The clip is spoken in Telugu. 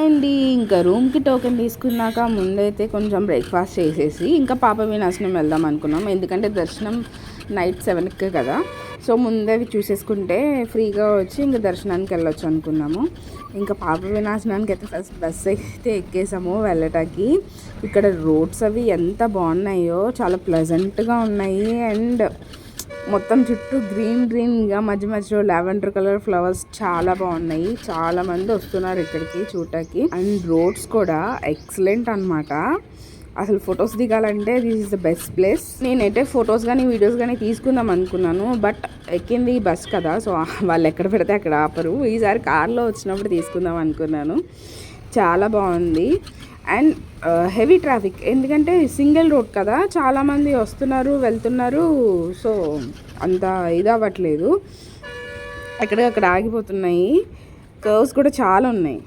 అండి ఇంకా రూమ్కి టోకెన్ తీసుకున్నాక ముందైతే కొంచెం బ్రేక్ఫాస్ట్ చేసేసి ఇంకా పాప వినాశనం వెళ్దాం అనుకున్నాం. ఎందుకంటే దర్శనం నైట్ 7కి కదా, సో ముందే అవి చూసేసుకుంటే ఫ్రీగా వచ్చి ఇంకా దర్శనానికి వెళ్ళొచ్చు అనుకున్నాము. ఇంకా పాప వినాశనానికి అయితే ఫస్ట్ బస్ అయితే ఎక్కేసాము వెళ్ళటానికి. ఇక్కడ రోడ్స్ అవి ఎంత బాగున్నాయో, చాలా ప్లెజెంట్గా ఉన్నాయి. అండ్ మొత్తం చుట్టూ గ్రీన్గా మధ్య మధ్యలో లావెండర్ కలర్ ఫ్లవర్స్ చాలా బాగున్నాయి. చాలా మంది వస్తున్నారు ఇక్కడికి చూడటానికి. అండ్ రోడ్స్ కూడా ఎక్సలెంట్ అనమాట. అసలు ఫొటోస్ దిగాలంటే this is the best place. నేనైతే ఫొటోస్ కానీ వీడియోస్ కానీ తీసుకుందాం అనుకున్నాను, బట్ ఎక్కింది బస్ కదా, సో వాళ్ళు ఎక్కడ పెడితే అక్కడ ఆపరు. ఈసారి కార్లో వచ్చినప్పుడు తీసుకుందాం అనుకున్నాను. చాలా బాగుంది. అండ్ హెవీ ట్రాఫిక్, ఎందుకంటే సింగిల్ రోడ్ కదా, చాలామంది వస్తున్నారు వెళ్తున్నారు. సో అంత ఇది అవ్వట్లేదు, ఎక్కడికక్కడ ఆగిపోతున్నాయి. కర్వ్స్ కూడా చాలా ఉన్నాయి.